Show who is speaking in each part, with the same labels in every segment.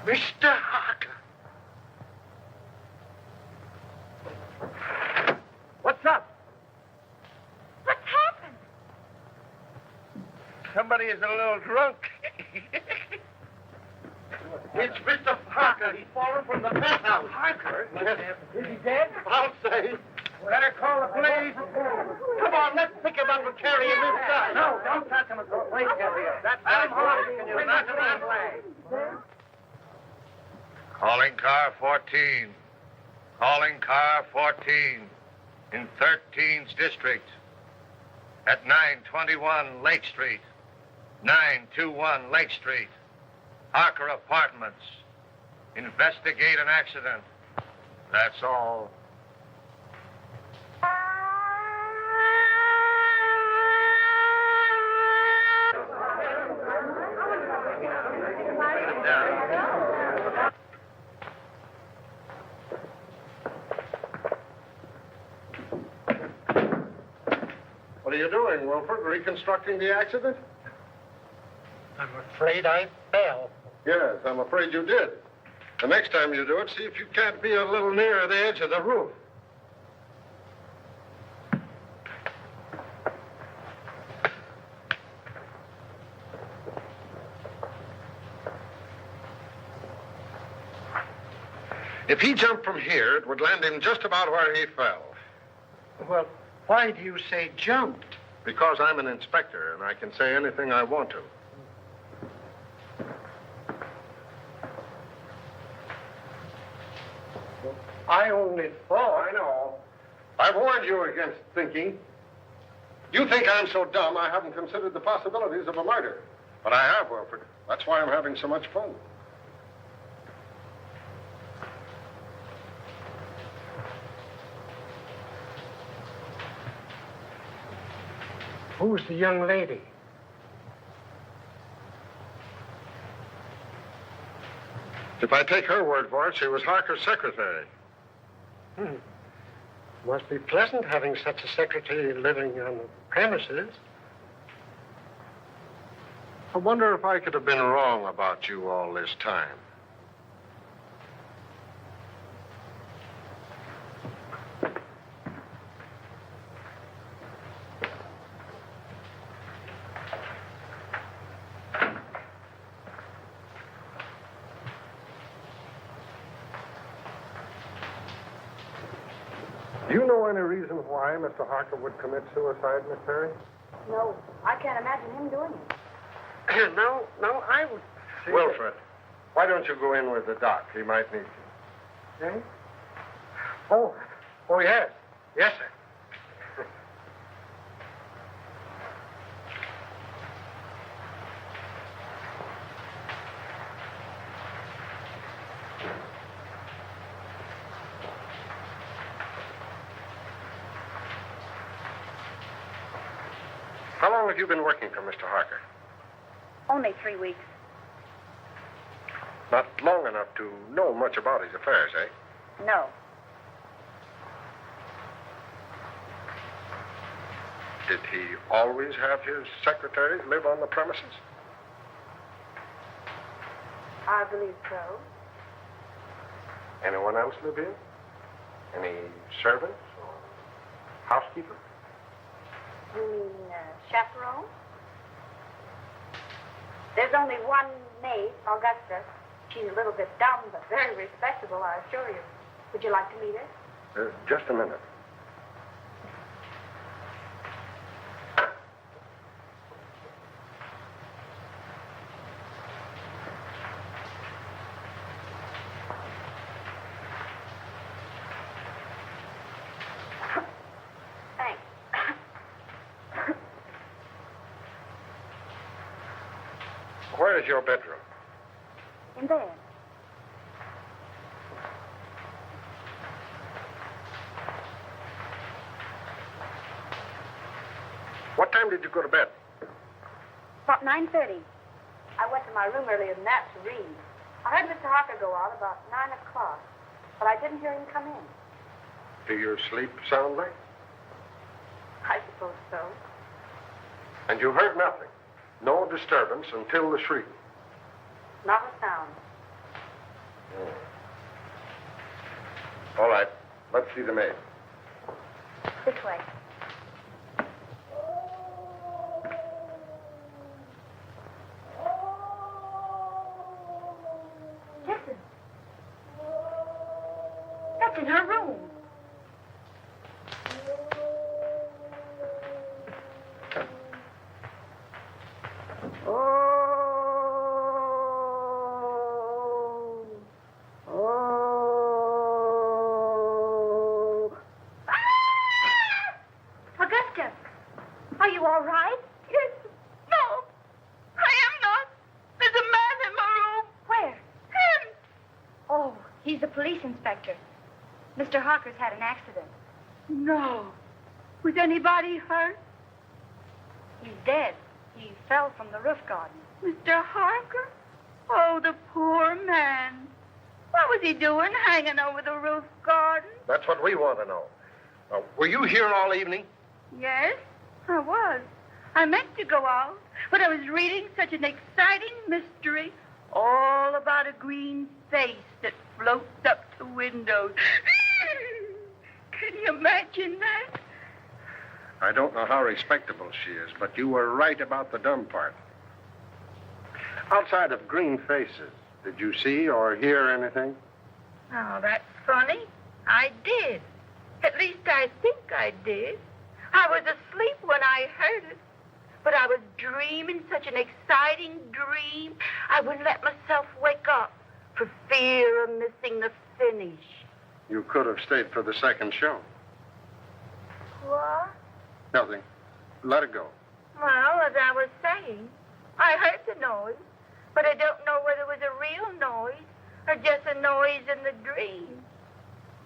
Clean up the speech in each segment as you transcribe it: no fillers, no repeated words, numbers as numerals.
Speaker 1: Mr. Harker. What's up?
Speaker 2: What's happened?
Speaker 1: Somebody is a little drunk. It's Mr. Harker. He's fallen from the penthouse. Harker? Is he dead? I'll say. Better call the police. Come on, let's pick him up and carry him inside. No, don't touch him until the police get here. That's Harvey. Can you not that way?
Speaker 3: Calling car 14. Calling car 14 in 13th District at 921 Lake Street. 921 Lake Street. Harker Apartments. Investigate an accident. That's all. Sit down.
Speaker 4: What are you doing, Wilford? Reconstructing the accident?
Speaker 1: I'm afraid I fell.
Speaker 4: Yes, I'm afraid you did. The next time you do it, see if you can't be a little nearer the edge of the roof. If he jumped from here, it would land him just about where he fell.
Speaker 1: Well, why do you say jumped?
Speaker 4: Because I'm an inspector, and I can say anything I want to.
Speaker 1: I only thought.
Speaker 4: I know. I warned you against thinking. You think I'm so dumb I haven't considered the possibilities of a murder. But I have, Wilford. That's why I'm having so much fun.
Speaker 1: Who's the young lady?
Speaker 4: If I take her word for it, she was Harker's secretary.
Speaker 1: Must be pleasant having such a secretary living on the premises.
Speaker 4: I wonder if I could have been wrong about you all this time. Do you know any reason why Mr. Harker would commit suicide, Miss Perry?
Speaker 2: No, I can't imagine him doing it.
Speaker 1: No, I would say...
Speaker 4: Wilfred, why don't you go in with the doc? He might need you.
Speaker 1: Eh? Oh, yes. Yes, sir.
Speaker 4: long have you been working for Mr. Harker?
Speaker 2: Only 3 weeks.
Speaker 4: Not long enough to know much about his affairs, eh?
Speaker 2: No.
Speaker 4: Did he always have his secretaries live on the premises?
Speaker 2: I believe so.
Speaker 4: Anyone else live here? Any servants or housekeeper?
Speaker 2: You mean chaperone? There's only one maid, Augusta. She's a little bit dumb, but very respectable, I assure you. Would you like to meet her?
Speaker 4: Just a minute.
Speaker 2: Thanks.
Speaker 4: Where is your bedroom?
Speaker 2: In there.
Speaker 4: What time did you go to bed?
Speaker 2: About 9:30. I went to my room earlier than that to read. I heard Mr. Harker go out about 9 o'clock, but I didn't hear him come in.
Speaker 4: Do you sleep soundly?
Speaker 2: I suppose so.
Speaker 4: And you heard nothing? No disturbance until the shriek?
Speaker 2: Not a sound.
Speaker 4: All right. Let's see the maid.
Speaker 2: This way. Listen. That's in her room. Augusta, are you all right?
Speaker 5: Yes. No. I am not. There's a man in my room.
Speaker 2: Where?
Speaker 5: Him.
Speaker 2: Oh, he's the police inspector. Mr. Harker's had an accident.
Speaker 5: No. Was anybody hurt?
Speaker 2: He's dead. He fell from the roof garden.
Speaker 5: Mr. Harker? Oh, the poor man. What was he doing hanging over the roof garden?
Speaker 4: That's what we want to know. Were you here all evening?
Speaker 5: Yes, I was. I meant to go out, but I was reading such an exciting mystery all about a green face that floats up to windows. Can you imagine that?
Speaker 4: I don't know how respectable she is, but you were right about the dumb part. Outside of green faces, did you see or hear anything?
Speaker 5: Oh, that's funny. I did. At least I think I did. I was asleep when I heard it. But I was dreaming such an exciting dream, I wouldn't let myself wake up for fear of missing the finish.
Speaker 4: You could have stayed for the second show.
Speaker 5: What?
Speaker 4: Nothing. Let it go.
Speaker 5: Well, as I was saying, I heard the noise, but I don't know whether it was a real noise or just a noise in the dream.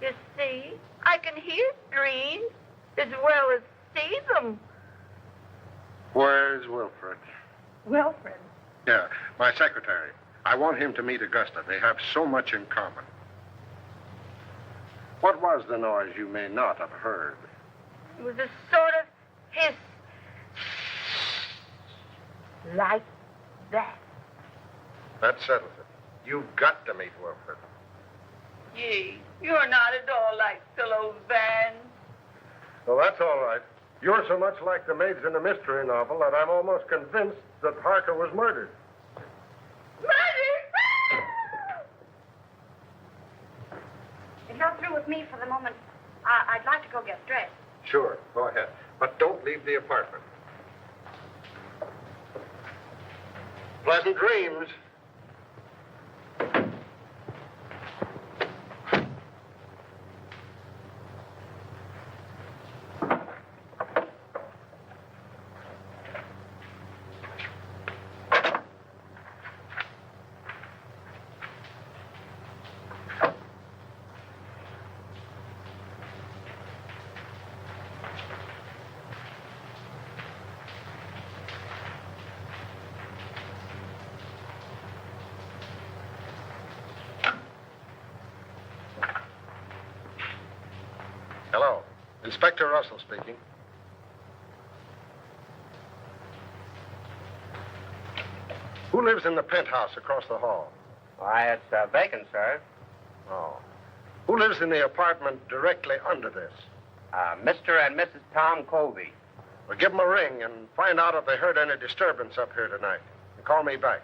Speaker 5: You see, I can hear dreams as well as see them.
Speaker 4: Where's Wilfred?
Speaker 5: Wilfred?
Speaker 4: Yeah, my secretary. I want him to meet Augusta. They have so much in common. What was the noise you may not have heard?
Speaker 5: It was a sort of hiss. Like that.
Speaker 4: That settles it. You've got to meet Wilfred.
Speaker 5: Gee, you're not at all like Philo Van.
Speaker 4: Well, that's all right. You're so much like the maids in a mystery novel that I'm almost convinced that Harker was murdered.
Speaker 5: Murder!
Speaker 2: If you're through with me for the moment, I'd like to go get dressed.
Speaker 4: Sure, go ahead. But don't leave the apartment. Pleasant dreams. Hello. Inspector Russell speaking. Who lives in the penthouse across the hall?
Speaker 6: Why, it's vacant, sir.
Speaker 4: Oh. Who lives in the apartment directly under this?
Speaker 6: Mr. and Mrs. Tom Colby.
Speaker 4: Well, give them a ring and find out if they heard any disturbance up here tonight. And call me back.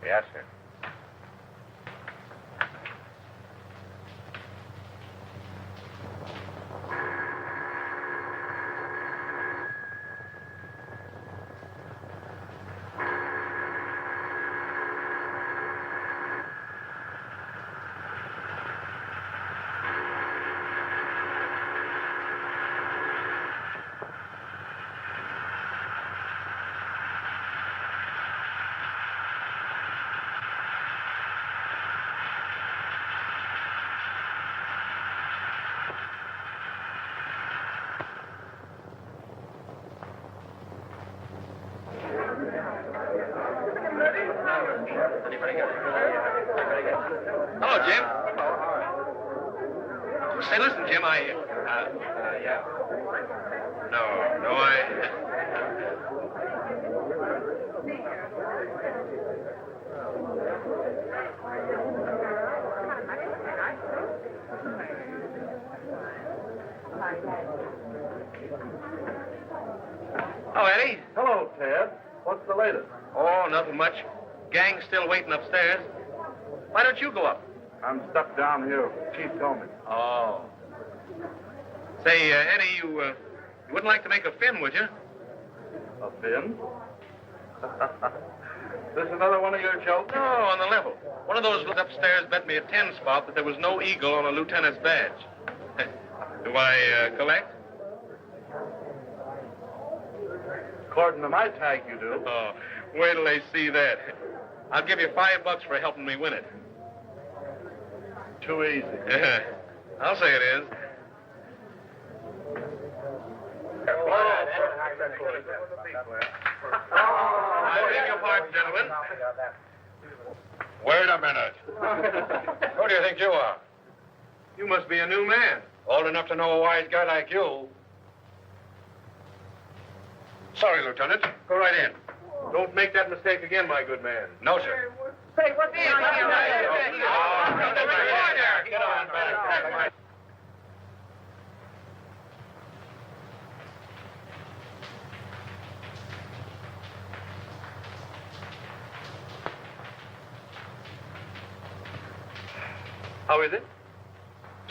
Speaker 6: Yes, sir.
Speaker 3: Hello, Jim. Say, listen, Jim,
Speaker 6: Yeah.
Speaker 3: No, Oh, Eddie.
Speaker 1: Hello, Ted. What's the latest?
Speaker 3: Oh, nothing much. Gang's still waiting upstairs. Why don't you go up?
Speaker 1: I'm stuck down here. Chief told me.
Speaker 3: Oh. Say, Eddie, you wouldn't like to make a fin, would you?
Speaker 1: A fin? This another one of your jokes?
Speaker 3: No, on the level. One of those upstairs bet me a 10 spot that there was no eagle on a lieutenant's badge. Do I collect?
Speaker 1: According to my tag, you do.
Speaker 3: Oh, wait till they see that. I'll give you $5 for helping me win it.
Speaker 1: Too easy.
Speaker 3: I'll say it is. I beg your pardon, gentlemen.
Speaker 4: Wait a minute. Who do you think you are?
Speaker 3: You must be a new man.
Speaker 4: Old enough to know a wise guy like you. Sorry, Lieutenant. Go right in.
Speaker 3: Don't make that mistake again, my good man.
Speaker 4: No, sir.
Speaker 5: Say, what's the
Speaker 3: Get on back. How is it?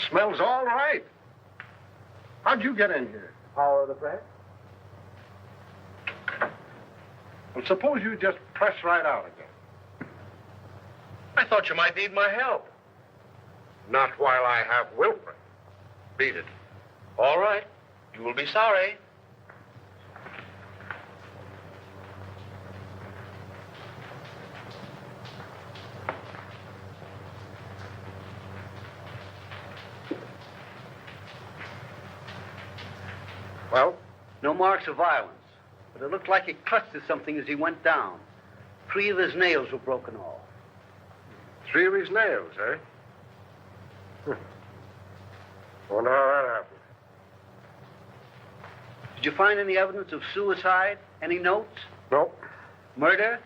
Speaker 4: Smells all right. How'd you get in here?
Speaker 1: Power of the press?
Speaker 4: Well, suppose you just press right out again.
Speaker 3: I thought you might need my help.
Speaker 4: Not while I have Wilfred.
Speaker 3: Beat it. All right. You will be sorry.
Speaker 4: Well?
Speaker 7: No marks of violence, but it looked like he clutched at something as he went down. 3 of his nails were broken off.
Speaker 4: 3 of his nails, eh? Wonder how that happened.
Speaker 7: Did you find any evidence of suicide? Any notes?
Speaker 4: Nope.
Speaker 7: Murder?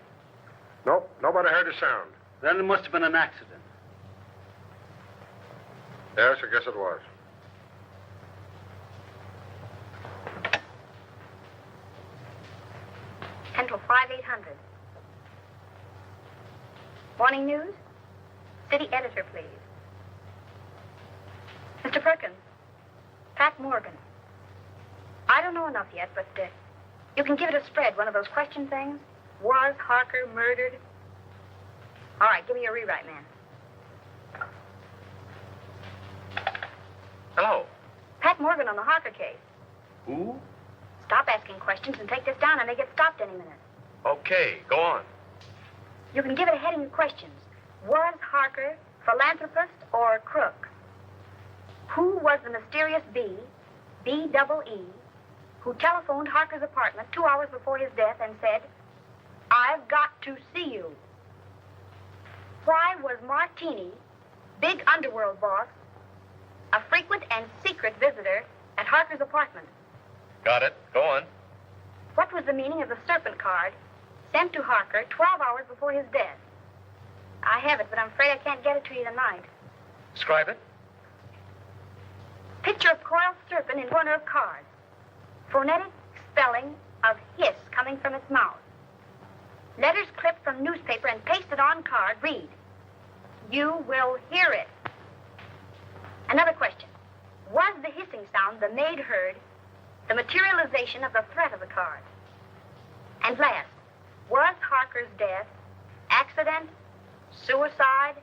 Speaker 4: Nope. Nobody heard a sound.
Speaker 7: Then it must have been an accident.
Speaker 4: Yes, I guess it was.
Speaker 2: Central 5800. Morning news? City editor, please. Mr. Perkins, Pat Morgan. I don't know enough yet, but you can give it a spread, one of those question things. Was Harker murdered? All right, give me a rewrite, man.
Speaker 3: Hello.
Speaker 2: Pat Morgan on the Harker case.
Speaker 3: Who?
Speaker 2: Stop asking questions and take this down. I may get stopped any minute.
Speaker 3: Okay, go on.
Speaker 2: You can give it a heading of questions. Was Harker philanthropist or crook? Who was the mysterious B-double-E, who telephoned Harker's apartment 2 hours before his death and said, "I've got to see you"? Why was Martini, big underworld boss, a frequent and secret visitor at Harker's apartment.
Speaker 3: Got it. Go on.
Speaker 2: What was the meaning of the serpent card sent to Harker 12 hours before his death? I have it, but I'm afraid I can't get it to you tonight.
Speaker 3: Describe it.
Speaker 2: Picture of coiled serpent in corner of card. Phonetic spelling of hiss coming from its mouth. Letters clipped from newspaper and pasted on card read, "You will hear it." Another question. Was the hissing sound the maid heard the materialization of the threat of the card? And last, was Harker's death accident, suicide,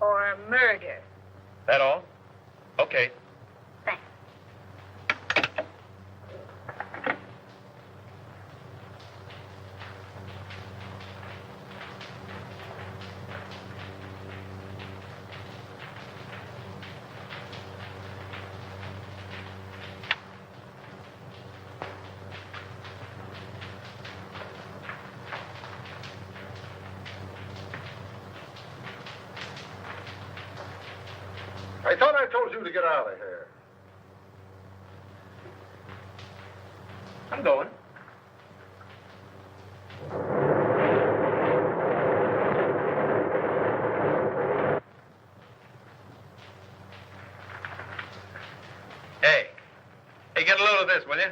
Speaker 2: or murder?
Speaker 3: That all? Okay.
Speaker 2: Thanks.
Speaker 4: I thought I told you to get out of here.
Speaker 3: I'm going. Hey. Hey, get a load of this, will you?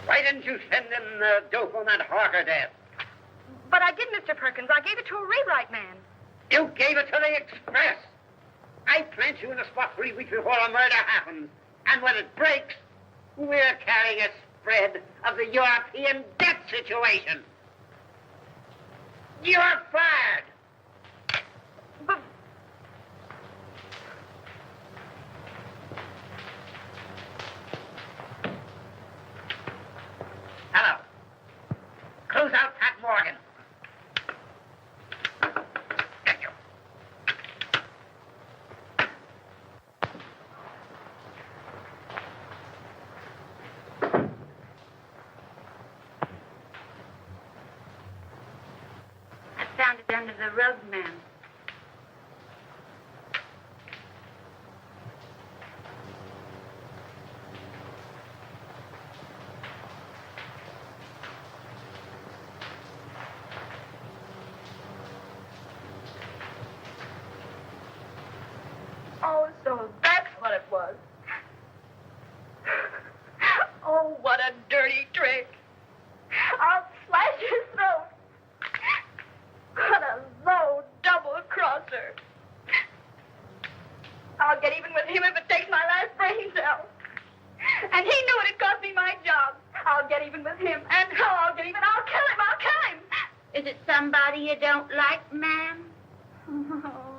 Speaker 7: Why didn't you send in the dope on that Harker death?
Speaker 2: But I did, Mr. Perkins. I gave it to a rewrite man.
Speaker 7: You gave it to the Express. I plant you in a spot 3 weeks before a murder happens. And when it breaks, we're carrying a spread of the European debt situation. You're fired.
Speaker 2: But
Speaker 7: Hello. Close out Pat Morgan. Thank you.
Speaker 5: I found it under the rug, ma'am.
Speaker 2: oh, so that's what it was. Oh, what a dirty trick. I'll slash his throat. What a low double-crosser. I'll get even with him if it takes my last brain cell. And he knew it'd cost me my job. I'll get even with him. And how I'll get even? I'll kill him. I'll kill him.
Speaker 5: Is it somebody you don't like, ma'am?
Speaker 2: Oh.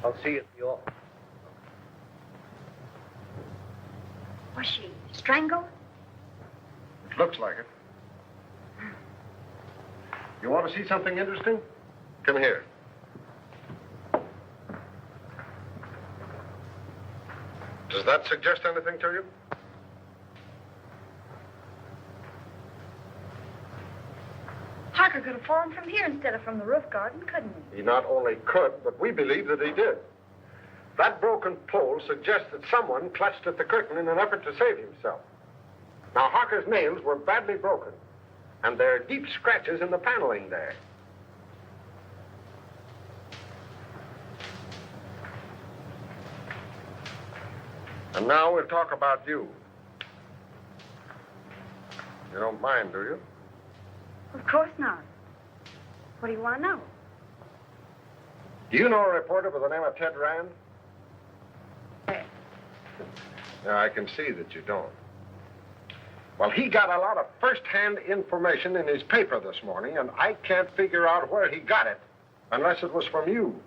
Speaker 7: I'll see you at the office.
Speaker 2: Was she strangled?
Speaker 4: It looks like it. You want to see something interesting? Come here. Does that suggest anything to you?
Speaker 2: Harker could have fallen from here instead of from the roof garden, couldn't he?
Speaker 4: He not only could, but we believe that he did. That broken pole suggests that someone clutched at the curtain in an effort to save himself. Now, Harker's nails were badly broken, and there are deep scratches in the paneling there. And now we'll talk about you. You don't mind, do you?
Speaker 2: Of course not. What do you want to know?
Speaker 4: Do you know a reporter by the name of Ted Rand? Yeah, I can see that you don't. Well, he got a lot of first-hand information in his paper this morning, and I can't figure out where he got it unless it was from you.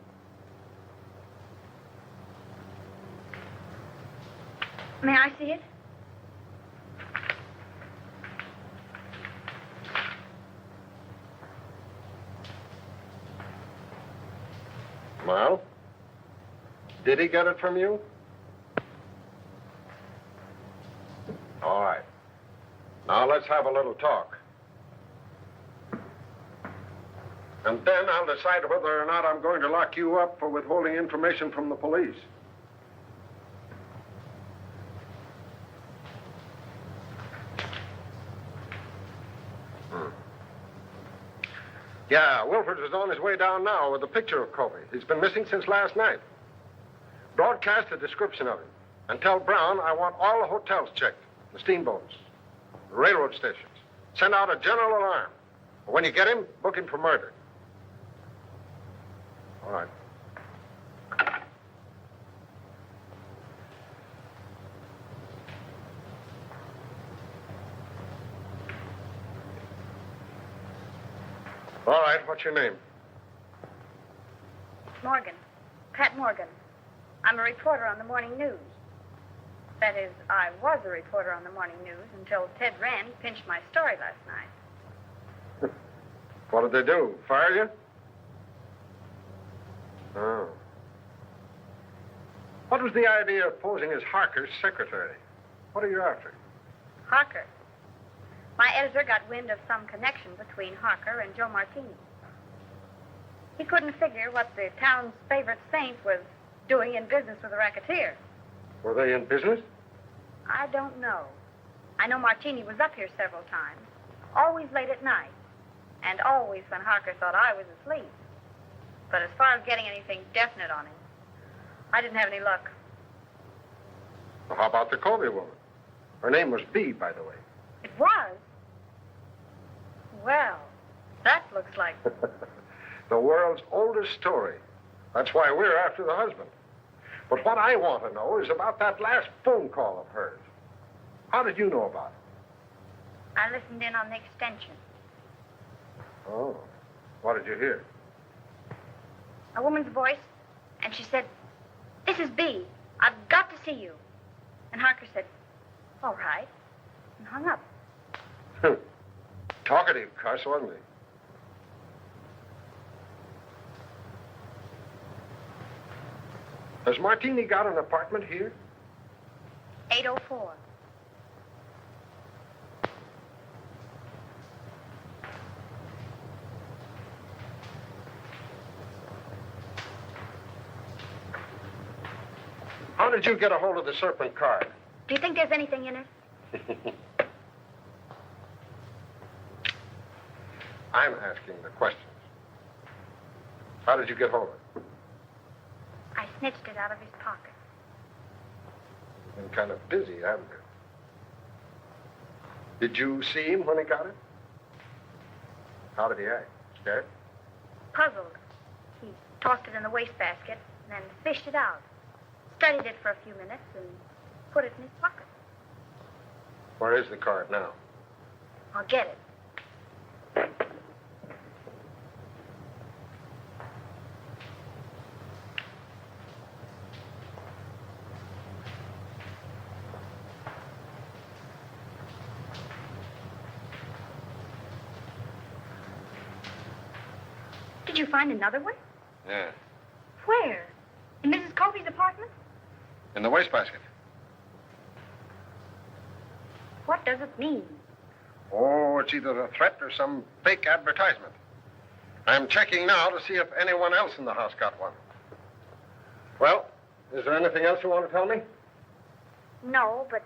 Speaker 2: May I see it?
Speaker 4: Well, did he get it from you? All right. Now let's have a little talk. And then I'll decide whether or not I'm going to lock you up for withholding information from the police. Yeah, Wilford is on his way down now with a picture of Kobe. He's been missing since last night. Broadcast a description of him. And tell Brown I want all the hotels checked, the steamboats, the railroad stations. Send out a general alarm. When you get him, book him for murder. All right. All right, what's your name?
Speaker 2: Morgan. Pat Morgan. I'm a reporter on the morning news. That is, I was a reporter on the morning news until Ted Rand pinched my story last night.
Speaker 4: What did they do? Fire you? Oh. What was the idea of posing as Harker's secretary? What are you after?
Speaker 2: Harker. My editor got wind of some connection between Harker and Joe Martini. He couldn't figure what the town's favorite saint was doing in business with a racketeer.
Speaker 4: Were they in business?
Speaker 2: I don't know. I know Martini was up here several times, always late at night, and always when Harker thought I was asleep. But as far as getting anything definite on him, I didn't have any luck.
Speaker 4: Well, how about the Colby woman? Her name was Bee, by the way.
Speaker 2: It was? Well, that looks like...
Speaker 4: The world's oldest story. That's why we're after the husband. But what I want to know is about that last phone call of hers. How did you know about it?
Speaker 2: I listened in on the extension.
Speaker 4: Oh. What did you hear?
Speaker 2: A woman's voice, and she said, "This is Bee. I've got to see you." And Harker said, "All right," and hung up.
Speaker 4: Talkative cuss, wasn't he? Has Martini got an apartment here?
Speaker 2: 804.
Speaker 4: How did you get a hold of the Serpent card?
Speaker 2: Do you think there's anything in it?
Speaker 4: I'm asking the questions. How did you get hold of it?
Speaker 2: I snitched it out of his pocket.
Speaker 4: You've been kind of busy, haven't you? Did you see him when he got it? How did he act? Scared?
Speaker 2: Puzzled. He tossed it in the wastebasket and then fished it out. Studied it for a few minutes and put it in his pocket.
Speaker 4: Where is the card now?
Speaker 2: I'll get it. Did you find another one?
Speaker 3: Yeah.
Speaker 2: Where? In Mrs. Colby's apartment?
Speaker 3: In the wastebasket.
Speaker 2: What does it mean?
Speaker 4: Oh, it's either a threat or some fake advertisement. I'm checking now to see if anyone else in the house got one. Well, is there anything else you want to tell me?
Speaker 2: No, but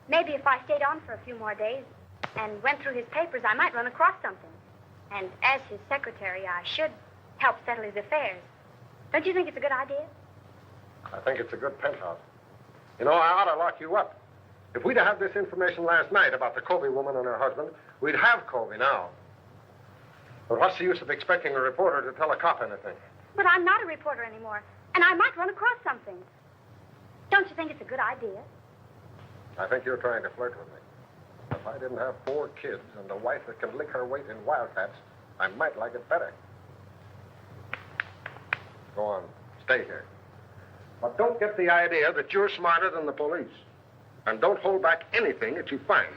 Speaker 2: maybe if I stayed on for a few more days and went through his papers, I might run across something. And as his secretary, I should help settle his affairs. Don't you think it's a good idea?
Speaker 4: I think it's a good penthouse. You know, I ought to lock you up. If we'd have had this information last night about the Covey woman and her husband, we'd have Covey now. But what's the use of expecting a reporter to tell a cop anything?
Speaker 2: But I'm not a reporter anymore, and I might run across something. Don't you think it's a good idea?
Speaker 4: I think you're trying to flirt with me. If I didn't have 4 kids and a wife that can lick her weight in wildcats, I might like it better. Go on, stay here. But don't get the idea that you're smarter than the police. And don't hold back anything that you find.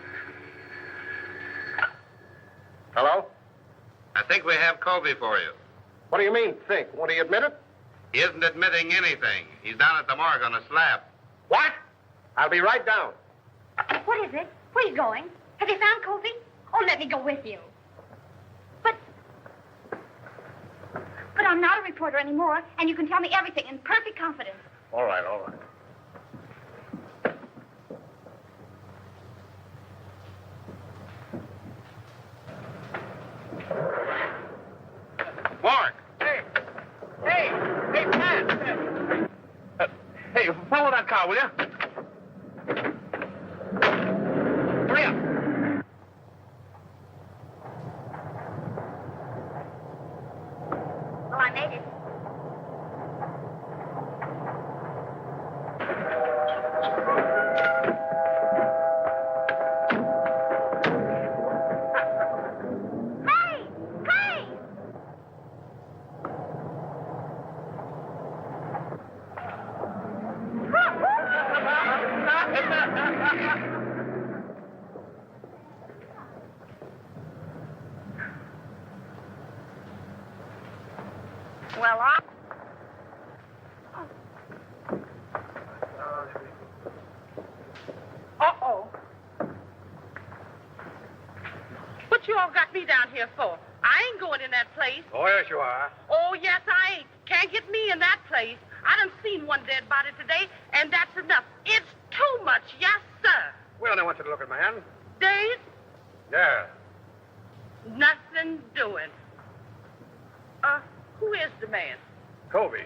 Speaker 4: Hello?
Speaker 3: I think we have Covey for you.
Speaker 4: What do you mean, think? Won't he admit it?
Speaker 3: He isn't admitting anything. He's down at the morgue on a slab.
Speaker 4: What? I'll be right down.
Speaker 2: What is it? Where are you going? Have you found Covey? Oh, let me go with you. But I'm not a reporter anymore, and you can tell me everything in perfect confidence.
Speaker 4: All right, all right.
Speaker 3: Morgue! Hey, Pat! Hey, follow that car, will you? Hurry up.
Speaker 2: Well, I made it. Well,
Speaker 5: Uh-oh. What you all got me down here for? I ain't going in that place.
Speaker 4: Oh, yes, you are.
Speaker 5: Oh, yes, I ain't. Can't get me in that place. I done seen one dead body today, and that's enough. It's too much, yes, sir.
Speaker 4: Well, I want you to look at my hand.
Speaker 5: Days,
Speaker 4: Yeah.
Speaker 5: nothing doing. Who is the man?
Speaker 4: Covey.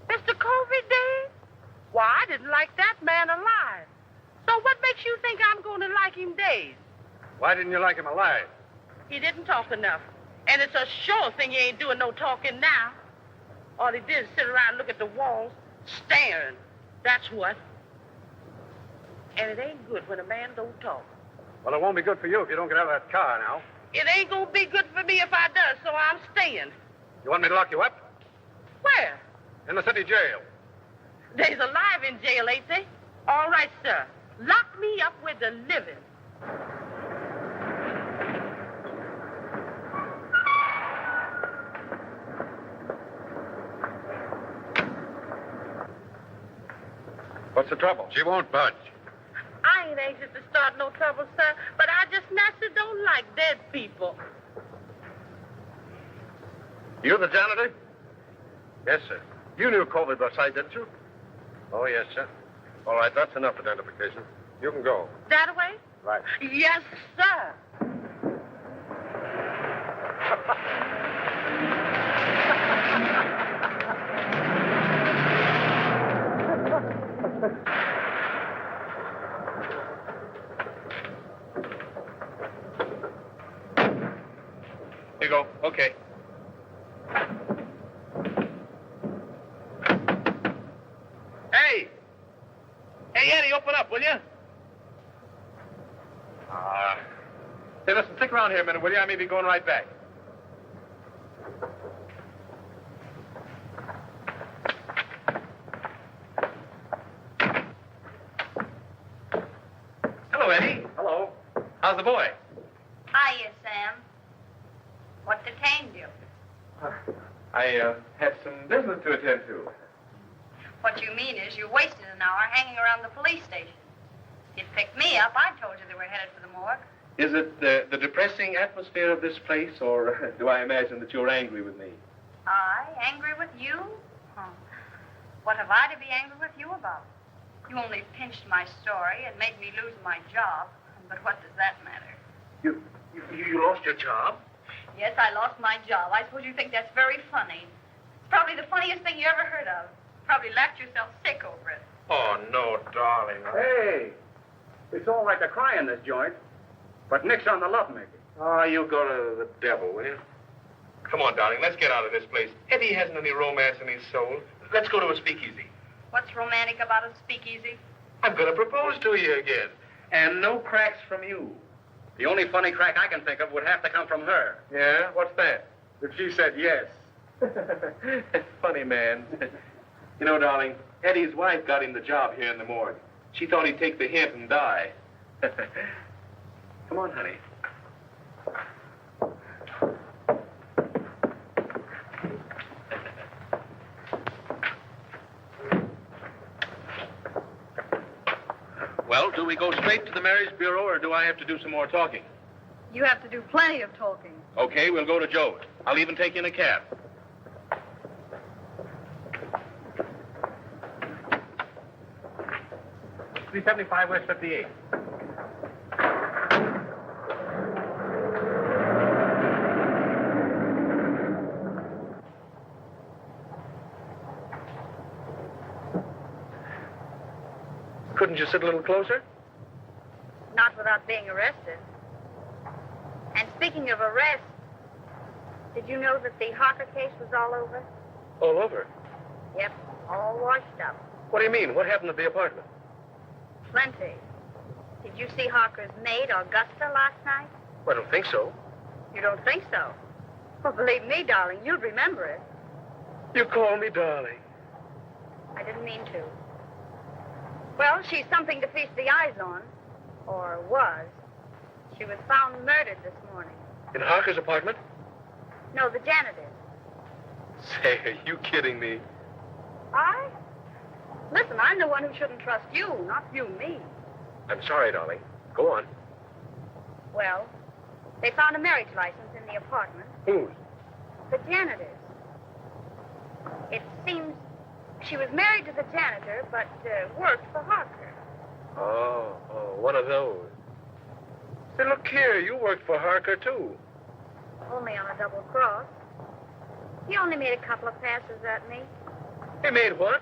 Speaker 5: Mr. Covey, Dave? Why, I didn't like that man alive. So what makes you think I'm going to like him days?
Speaker 4: Why didn't you like him alive?
Speaker 5: He didn't talk enough. And it's a sure thing he ain't doing no talking now. All he did is sit around and look at the walls, staring. That's what. And it ain't good when a man don't talk.
Speaker 4: Well, it won't be good for you if you don't get out of that car now.
Speaker 5: It ain't going to be good for me if I does, so I'm staying.
Speaker 4: You want me to lock you up?
Speaker 5: Where?
Speaker 4: In the city jail.
Speaker 5: They's alive in jail, ain't they? All right, sir. Lock me up with the living.
Speaker 4: What's the trouble?
Speaker 3: She won't budge.
Speaker 5: I ain't anxious to start no trouble, sir, but I just naturally don't like dead people.
Speaker 4: You the janitor? Yes, sir. You knew Covey by sight, didn't you? Oh, yes, sir. All right, that's enough identification. You can go.
Speaker 5: That way?
Speaker 4: Right.
Speaker 5: Yes, sir.
Speaker 3: Here you go. Okay. Hey! Hey, Eddie, open up, will you? Hey, listen, stick around here a minute, will you? I may be going right back. Hello, Eddie.
Speaker 4: Hello.
Speaker 3: How's the boy?
Speaker 2: Hiya, Sam. What detained you?
Speaker 3: I had some business to attend to.
Speaker 2: What you mean is you wasted an hour hanging around the police station. You'd picked me up. I told you they were headed for the morgue.
Speaker 3: Is it the depressing atmosphere of this place, or do I imagine that you're angry with me?
Speaker 2: I? Angry with you? What have I to be angry with you about? You only pinched my story and made me lose my job. But what does that matter?
Speaker 3: You lost your job?
Speaker 2: Yes, I lost my job. I suppose you think that's very funny. It's probably the funniest thing you ever heard of. Probably laughed yourself sick over it.
Speaker 3: Oh, no, darling.
Speaker 8: Hey, it's all right to cry in this joint, but nix on the lovemaking.
Speaker 3: Oh, you go to the devil, will you? Come on, darling, let's get out of this place. Eddie hasn't any romance in his soul. Let's go to a speakeasy.
Speaker 5: What's romantic about a speakeasy?
Speaker 3: I'm going to propose to you again.
Speaker 8: And no cracks from you. The only funny crack I can think of would have to come from her.
Speaker 3: Yeah? What's that?
Speaker 8: If she said yes.
Speaker 3: Funny man. You know, darling, Eddie's wife got him the job here in the morgue. She thought he'd take the hint and die. Come on, honey. Well, do we go straight to the Marriage Bureau, or do I have to do some more talking?
Speaker 5: You have to do plenty of talking.
Speaker 3: Okay, we'll go to Joe's. I'll even take you in a cab. $375 West 58. Couldn't you sit a little closer?
Speaker 5: Not without being arrested. And speaking of arrest, did you know that the Harker case was all over?
Speaker 3: All over.
Speaker 5: Yep, all washed up.
Speaker 3: What do you mean? What happened at the apartment?
Speaker 5: Plenty. Did you see Harker's maid, Augusta, last night?
Speaker 3: Well, I don't think so.
Speaker 5: You don't think so? Well, believe me, darling, you'd remember it.
Speaker 3: You call me darling.
Speaker 5: I didn't mean to. Well, she's something to feast the eyes on. Or was. She was found murdered this morning.
Speaker 3: In Harker's apartment?
Speaker 5: No, the janitor's.
Speaker 3: Say, are you kidding me?
Speaker 5: I? Listen, I'm the one who shouldn't trust you, not you me.
Speaker 3: I'm sorry, darling. Go on.
Speaker 5: Well, they found a marriage license in the apartment.
Speaker 3: Whose?
Speaker 5: The janitor's. It seems she was married to the janitor, but worked for Harker.
Speaker 3: Oh, one of those. Say, look here, you worked for Harker, too.
Speaker 5: Only on a double cross. He only made a couple of passes at me.
Speaker 3: He made what?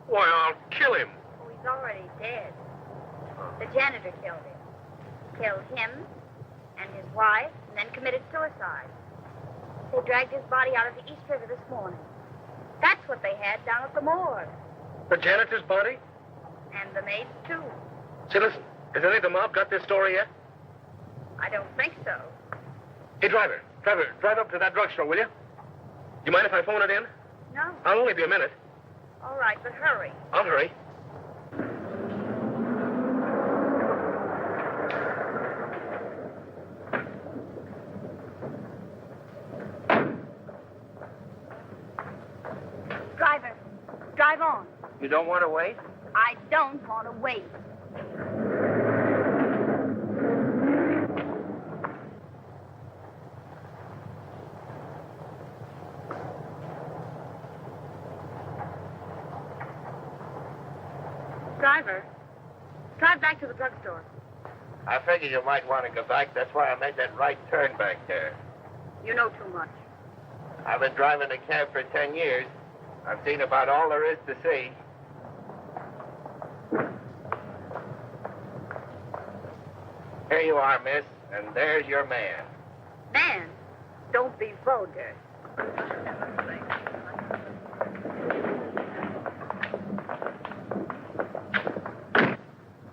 Speaker 3: Why, I'll kill him.
Speaker 5: Oh, he's already dead. The janitor killed him. Killed him and his wife, and then committed suicide. They dragged his body out of the East River this morning. That's what they had down at the morgue.
Speaker 3: The janitor's body?
Speaker 5: And the maid's, too.
Speaker 3: Say, listen, has any of the mob got this story yet?
Speaker 5: I don't think so.
Speaker 3: Hey, driver, drive up to that drugstore, will you? You mind if I phone it in?
Speaker 5: No.
Speaker 3: I'll only be a minute.
Speaker 5: All right, but hurry.
Speaker 3: I'll hurry.
Speaker 5: Driver, drive on.
Speaker 6: You don't want to wait?
Speaker 5: I don't want to wait. Driver, drive back to the drugstore.
Speaker 6: I figured you might want to go back. That's why I made that right turn back there.
Speaker 5: You know too much.
Speaker 6: I've been driving a cab for 10 years. I've seen about all there is to see. Here you are, miss, and there's your man.
Speaker 5: Man, don't be vulgar.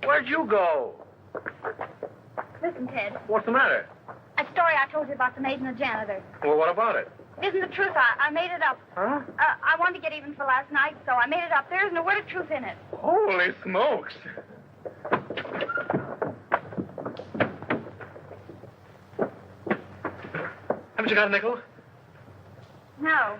Speaker 3: Where'd you go?
Speaker 5: Listen, Ted.
Speaker 3: What's the matter?
Speaker 5: That story I told you about the maid and the janitor.
Speaker 3: Well, what about it?
Speaker 5: It isn't the truth. I made it up.
Speaker 3: Huh?
Speaker 5: I wanted to get even for last night, so I made it up. There isn't a word of truth in it.
Speaker 3: Holy smokes. Haven't you got a nickel?
Speaker 5: No.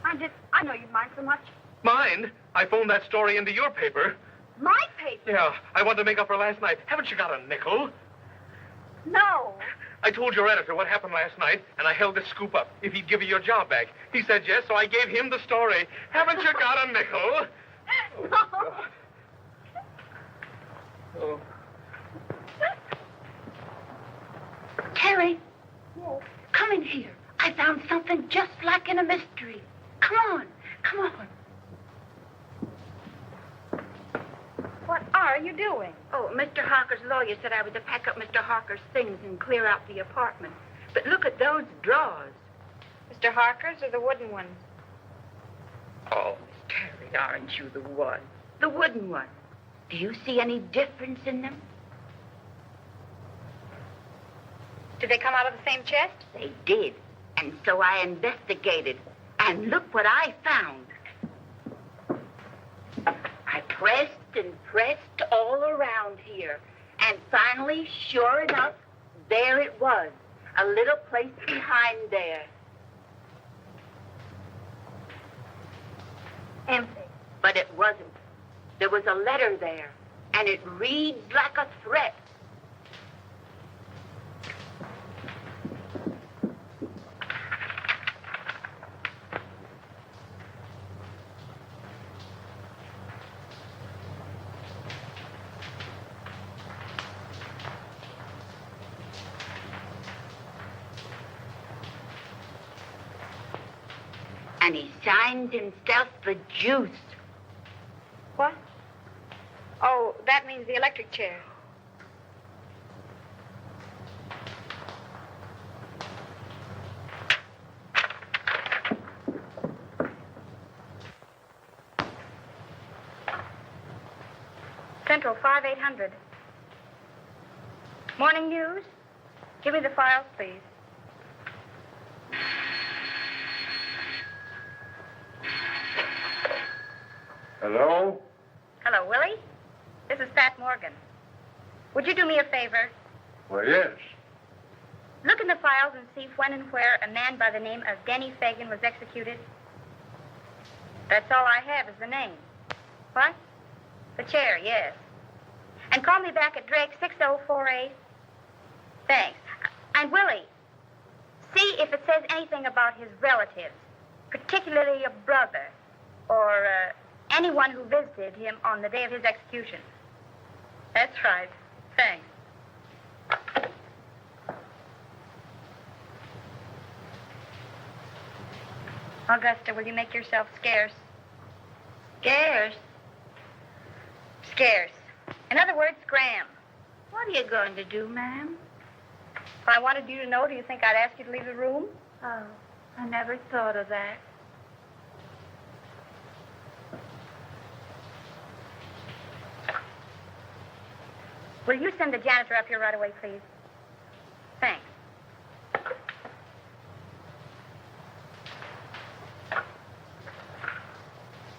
Speaker 5: I know you'd mind so much.
Speaker 3: Mind? I phoned that story into your paper.
Speaker 5: My paper?
Speaker 3: Yeah, I wanted to make up for last night. Haven't you got a nickel?
Speaker 5: No.
Speaker 3: I told your editor what happened last night, and I held this scoop up if he'd give you your job back. He said yes, so I gave him the story. Haven't you got a nickel?
Speaker 5: No.
Speaker 3: Oh.
Speaker 2: Terry,
Speaker 5: Yes.
Speaker 2: come in here. I found something just like in a mystery. Come on, come on. are you doing?
Speaker 5: Oh, Mr. Harker's lawyer said I was to pack up Mr. Harker's things and clear out the apartment. But look at those drawers.
Speaker 2: Mr. Harker's or the wooden ones?
Speaker 5: Oh, Miss Terry, aren't you the one? The wooden one. Do you see any difference in them?
Speaker 2: Did they come out of the same chest?
Speaker 5: They did. And so I investigated. And look what I found. I pressed and pressed all around here. And finally, sure enough, there it was. A little place behind there.
Speaker 2: Empty.
Speaker 5: But it wasn't. There was a letter there. And it reads like a threat. And he signs himself the Juice.
Speaker 2: What? Oh, that means the electric chair. Central 5800. Morning news. Give me the files, please.
Speaker 4: Hello?
Speaker 2: Hello, Willie. This is Pat Morgan. Would you do me a favor?
Speaker 4: Well, yes.
Speaker 2: Look in the files and see if when and where a man by the name of Denny Fagan was executed. That's all I have is the name. What? The chair, yes. And call me back at Drake 6048. Thanks. And Willie, see if it says anything about his relatives, particularly a brother or anyone who visited him on the day of his execution. That's right. Thanks. Augusta, will you make yourself scarce?
Speaker 5: Scarce?
Speaker 2: Scarce. In other words, Graham.
Speaker 5: What are you going to do, ma'am?
Speaker 2: If I wanted you to know, do you think I'd ask you to leave the room?
Speaker 5: Oh, I never thought of that.
Speaker 2: Will you send the janitor up here right away, please? Thanks.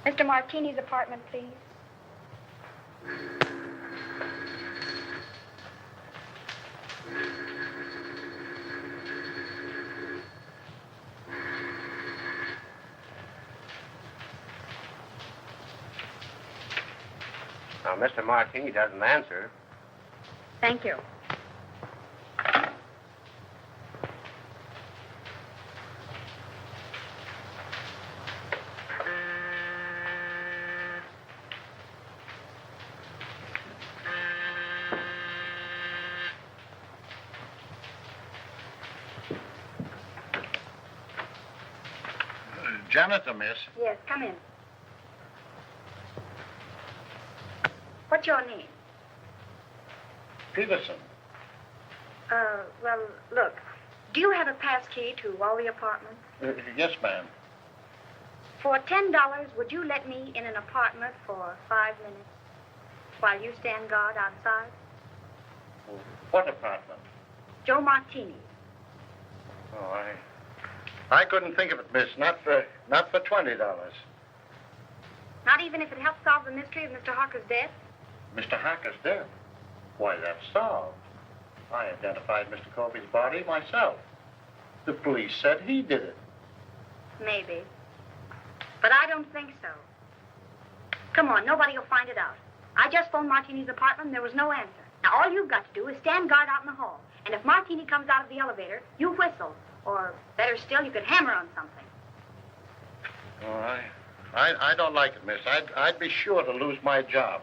Speaker 2: Mr. Martini's apartment, please.
Speaker 6: Now, Mr. Martini doesn't answer.
Speaker 2: Thank you.
Speaker 1: Janitor, miss.
Speaker 2: Yes, come in. What's your name?
Speaker 1: Peterson.
Speaker 2: Well, look. Do you have a pass key to all the apartments?
Speaker 1: Yes, ma'am.
Speaker 2: For $10, would you let me in an apartment for 5 minutes while you stand guard outside?
Speaker 1: What apartment?
Speaker 2: Joe Martini.
Speaker 1: Oh, I couldn't think of it, miss. Not for $20.
Speaker 2: Not even if it helps solve the mystery of Mr. Harker's death?
Speaker 1: Mr. Harker's dead. Why, that's solved. I identified Mr. Colby's body myself. The police said he did it.
Speaker 2: Maybe. But I don't think so. Come on, nobody will find it out. I just phoned Martini's apartment and there was no answer. Now, all you've got to do is stand guard out in the hall. And if Martini comes out of the elevator, you whistle. Or, better still, you could hammer on something.
Speaker 1: Oh, I don't like it, miss. I'd be sure to lose my job.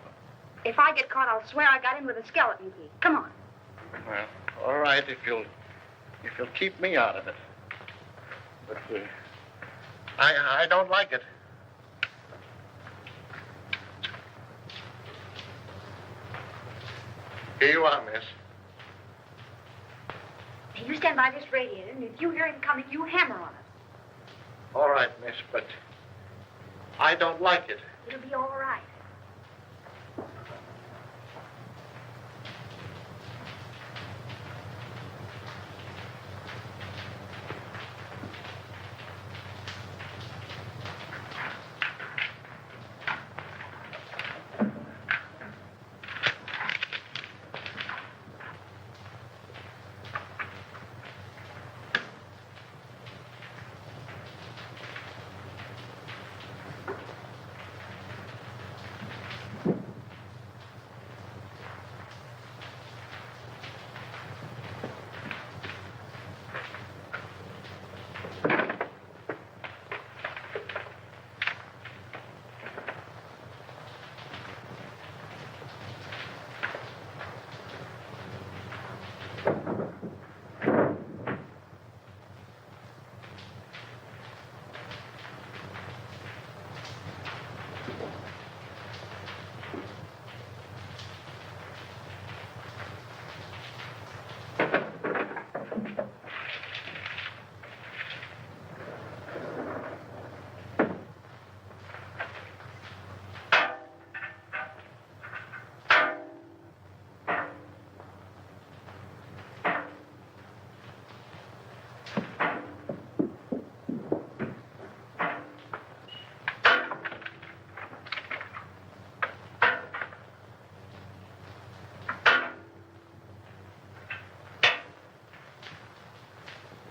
Speaker 2: If I get caught, I'll swear I got in with a skeleton key. Come on.
Speaker 1: Well, all right, if you'll keep me out of it. But I don't like it.
Speaker 4: Here you are, miss.
Speaker 2: Hey, you stand by this radiator, and if you hear him coming, you hammer on it.
Speaker 4: All right, miss, but I don't like it.
Speaker 2: It'll be all right.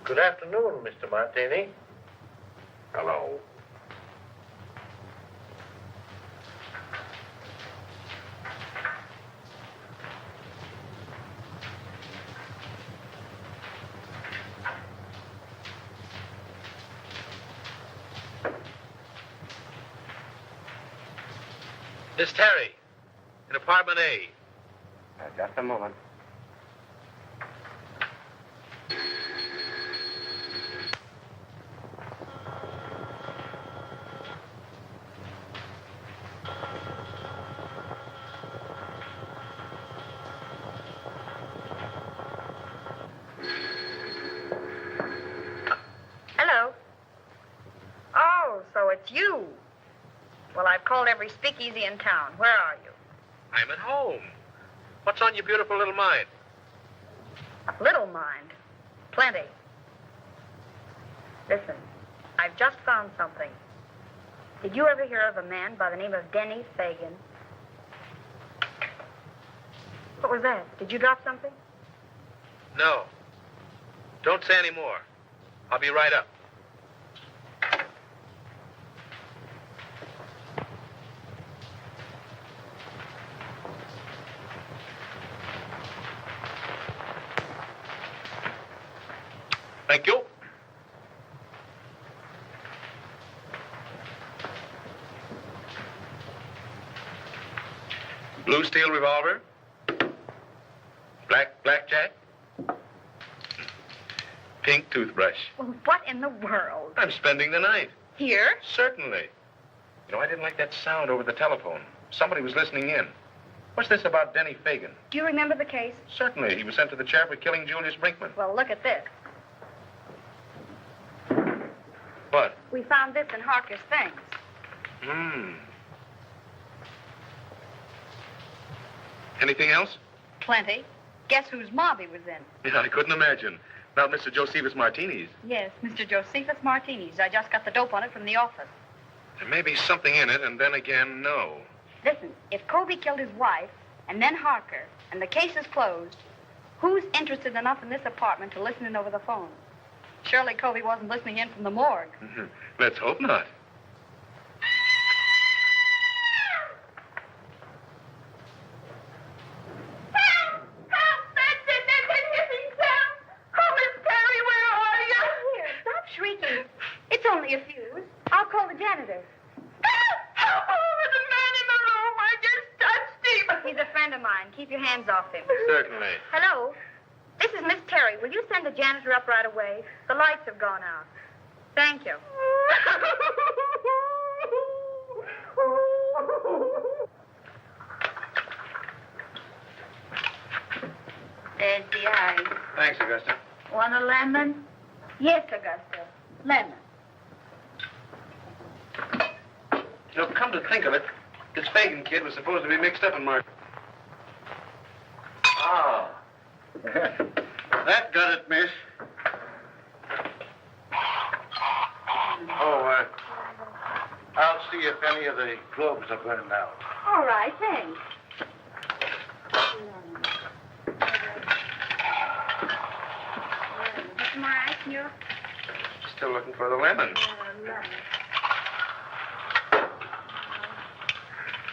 Speaker 6: Good afternoon, Mr. Martini.
Speaker 4: Hello.
Speaker 6: Miss Terry, in apartment A.
Speaker 3: Just a moment.
Speaker 2: Hello. Oh, so it's you. Well, I've called every speakeasy in town. Where are you?
Speaker 6: I'm at home. What's on your beautiful little mind?
Speaker 2: Little mind. Plenty. Listen, I've just found something. Did you ever hear of a man by the name of Denny Fagan? What was that? Did you drop something?
Speaker 6: No. Don't say any more. I'll be right up. Thank you. Blue steel revolver. Blackjack. Pink toothbrush.
Speaker 2: Well, what in the world?
Speaker 6: I'm spending the night.
Speaker 2: Here?
Speaker 6: Certainly.
Speaker 3: You know, I didn't like that sound over the telephone. Somebody was listening in. What's this about Denny Fagan?
Speaker 2: Do you remember the case?
Speaker 3: Certainly. He was sent to the chair for killing Julius Brinkman.
Speaker 2: Well, look at this.
Speaker 3: What?
Speaker 2: We found this in Harker's things.
Speaker 3: Anything else?
Speaker 2: Plenty. Guess whose mob he was in?
Speaker 3: Yeah, I couldn't imagine. Not Mr. Josephus Martini's.
Speaker 2: Yes, Mr. Josephus Martini's. I just got the dope on it from the office.
Speaker 3: There may be something in it, and then again, no.
Speaker 2: Listen, if Kobe killed his wife, and then Harker, and the case is closed, who's interested enough in this apartment to listen in over the phone? Surely Kobe wasn't listening in from the morgue.
Speaker 3: Let's hope not.
Speaker 2: Shrieking. It's only a fuse. I'll call the janitor.
Speaker 5: Help! There's a man in the room. I just touched him.
Speaker 2: He's a friend of mine. Keep your hands off him.
Speaker 3: Certainly.
Speaker 2: Hello? This is Miss Terry. Will you send the janitor up right away? The lights have gone out. Thank you.
Speaker 5: There's the ice.
Speaker 3: Thanks, Augusta.
Speaker 5: Want a lemon?
Speaker 2: Yes, Augusta. Lemon.
Speaker 3: You know, come to think of it, this Fagan kid was supposed to be mixed up in Mark.
Speaker 1: Ah. That got it, miss. Oh, I'll see if any of the globes are burned out.
Speaker 2: All right, thanks. What's more ice in your...
Speaker 3: Still looking for the lemon.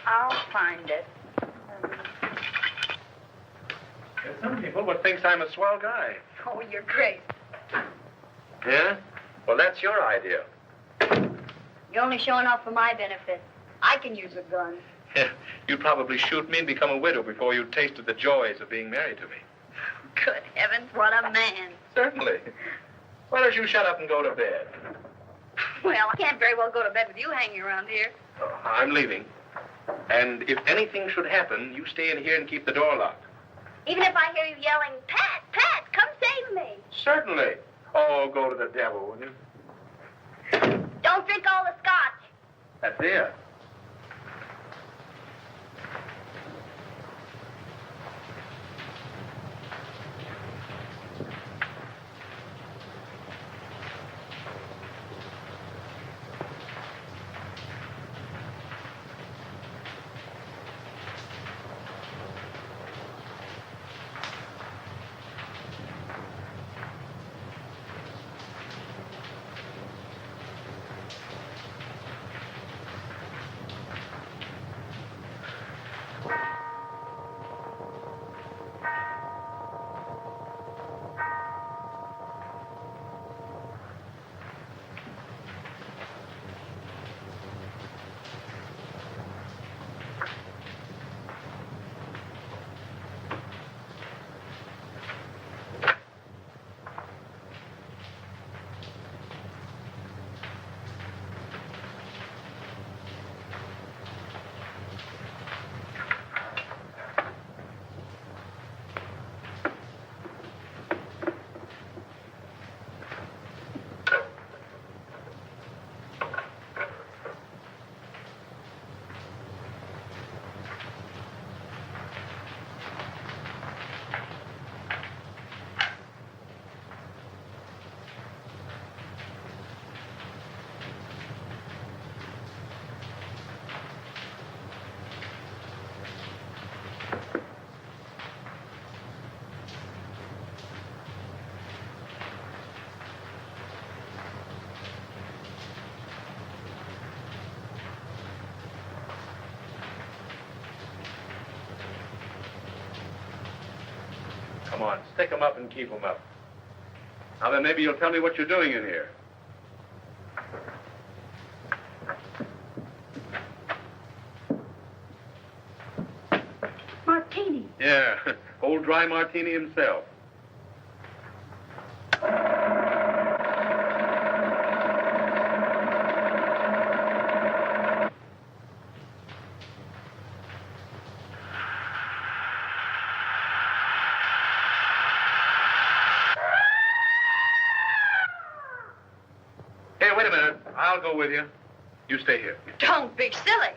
Speaker 5: I'll find it.
Speaker 3: There's some people would think I'm a swell guy.
Speaker 5: Oh, you're great.
Speaker 3: Yeah? Well, that's your idea.
Speaker 2: You're only showing off for my benefit. I can use a gun.
Speaker 3: You'd probably shoot me and become a widow before you tasted the joys of being married to me.
Speaker 5: Good heavens, what a man.
Speaker 3: Certainly. Why don't you shut up and go to bed?
Speaker 5: Well, I can't very well go to bed with you hanging around here.
Speaker 3: Oh, I'm leaving. And if anything should happen, you stay in here and keep the door locked.
Speaker 2: Even if I hear you yelling, Pat, Pat, come save me.
Speaker 3: Certainly. Oh, go to the devil, will you?
Speaker 2: Don't drink all the scotch.
Speaker 3: That's it. Come on, stick 'em up and keep 'em up. Now then, maybe you'll tell me what you're doing in here.
Speaker 2: Martini.
Speaker 3: Yeah, old dry martini himself. Hey, wait a minute. I'll go with you. You stay here.
Speaker 5: Don't be silly.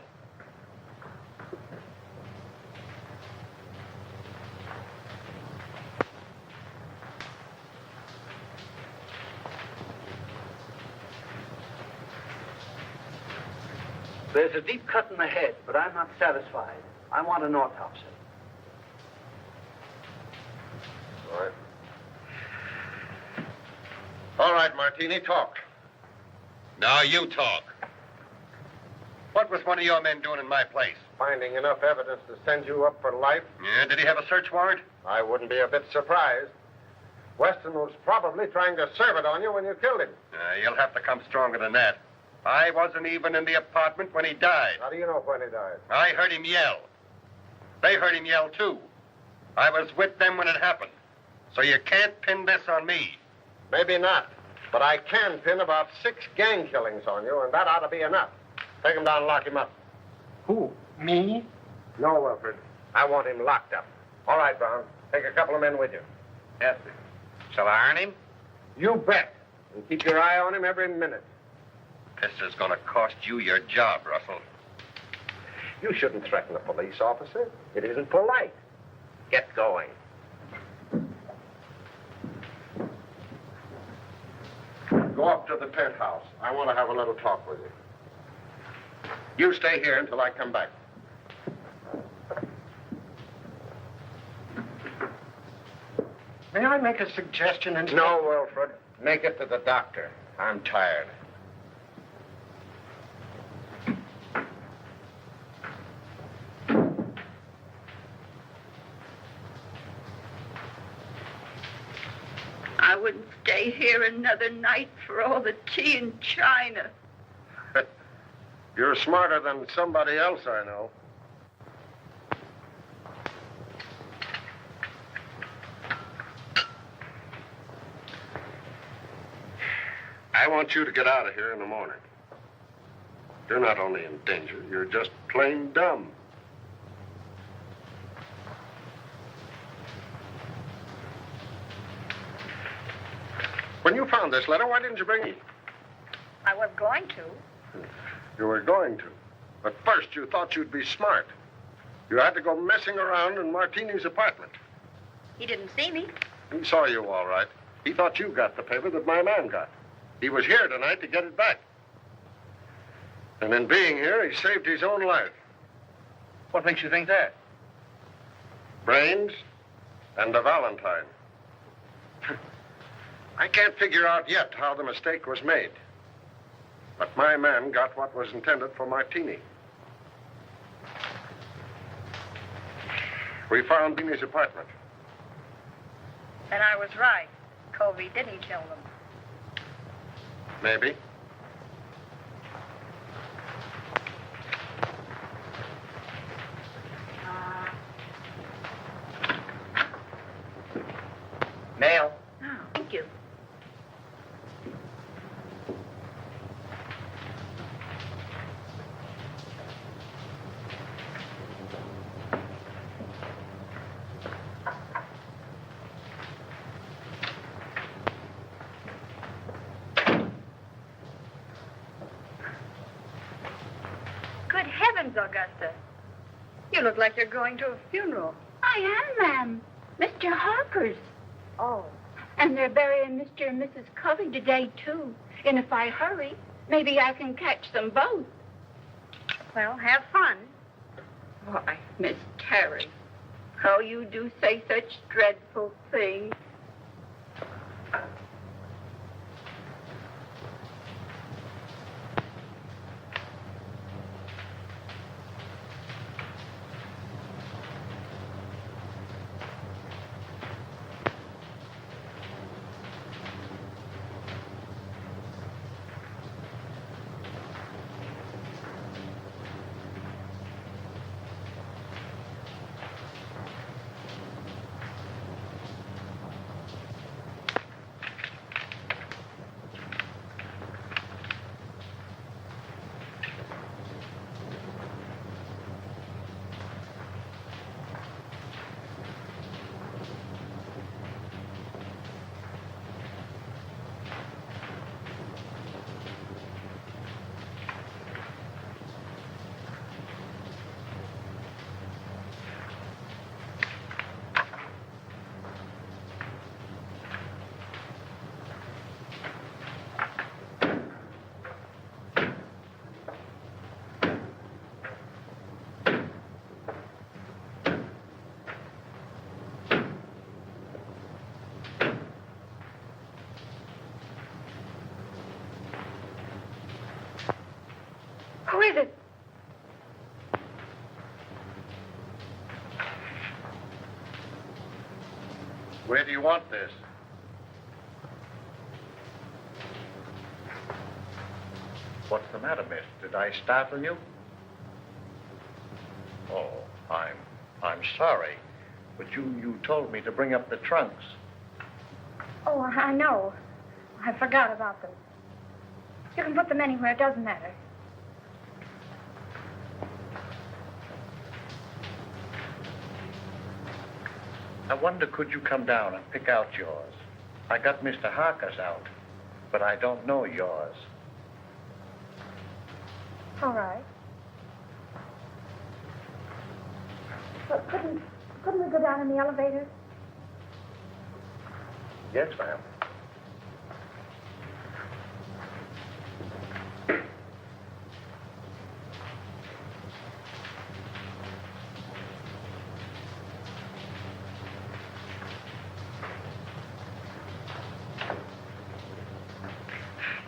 Speaker 7: There's a deep cut in the head, but I'm not satisfied. I want an autopsy.
Speaker 4: All right. All right, Martini, talk.
Speaker 9: Now you talk. What was one of your men doing in my place?
Speaker 4: Finding enough evidence to send you up for life?
Speaker 9: Yeah, did he have a search warrant?
Speaker 4: I wouldn't be a bit surprised. Weston was probably trying to serve it on you when you killed him.
Speaker 9: You'll have to come stronger than that. I wasn't even in the apartment when he died.
Speaker 4: How do you know when he died?
Speaker 9: I heard him yell. They heard him yell, too. I was with them when it happened. So you can't pin this on me.
Speaker 4: Maybe not. But I can pin about 6 gang killings on you, and that ought to be enough. Take him down and lock him up.
Speaker 1: Who? Me?
Speaker 4: No, Wilfred. I want him locked up. All right, Brown. Take a couple of men with you.
Speaker 6: Yes, sir. Shall I iron him?
Speaker 4: You bet. And keep your eye on him every minute.
Speaker 9: This is going to cost you your job, Russell.
Speaker 4: You shouldn't threaten a police officer. It isn't polite.
Speaker 6: Get going.
Speaker 4: Go up to the penthouse. I want to have a little talk with you. You stay here until I come back. May I make a suggestion? No, Wilfred. Make it to the doctor. I'm tired.
Speaker 5: I wouldn't stay here another night for all the tea and china.
Speaker 4: You're smarter than somebody else I know. I want you to get out of here in the morning. You're not only in danger, you're just plain dumb. When you found this letter, why didn't you bring it?
Speaker 2: I was going to.
Speaker 4: You were going to. But first, you thought you'd be smart. You had to go messing around in Martini's apartment.
Speaker 2: He didn't see me.
Speaker 4: He saw you all right. He thought you got the paper that my man got. He was here tonight to get it back. And in being here, he saved his own life.
Speaker 6: What makes you think that?
Speaker 4: Brains and a Valentine. I can't figure out yet how the mistake was made. But my man got what was intended for Martini. We found Martini's apartment.
Speaker 2: And I was right. Covey didn't kill them.
Speaker 4: Maybe.
Speaker 6: Mail.
Speaker 5: Oh, thank you.
Speaker 2: Good heavens, Augusta. You look like you're going to a funeral.
Speaker 5: I am, ma'am. Mr. Harper's.
Speaker 2: Oh.
Speaker 5: And they're burying Mr. and Mrs. Covey today, too. And if I hurry, maybe I can catch them both.
Speaker 2: Well, have fun.
Speaker 5: Why, Miss Terry, how you do say such dreadful things.
Speaker 2: Who is it?
Speaker 4: Where do you want this?
Speaker 10: What's the matter, miss? Did I startle you? Oh, I'm sorry. But you told me to bring up the trunks.
Speaker 2: Oh, I know. I forgot about them. You can put them anywhere. It doesn't matter.
Speaker 10: I wonder, could you come down and pick out yours? I got Mr. Harker's out, but I don't know yours.
Speaker 2: All right. But couldn't we go down in the elevator?
Speaker 10: Yes, ma'am.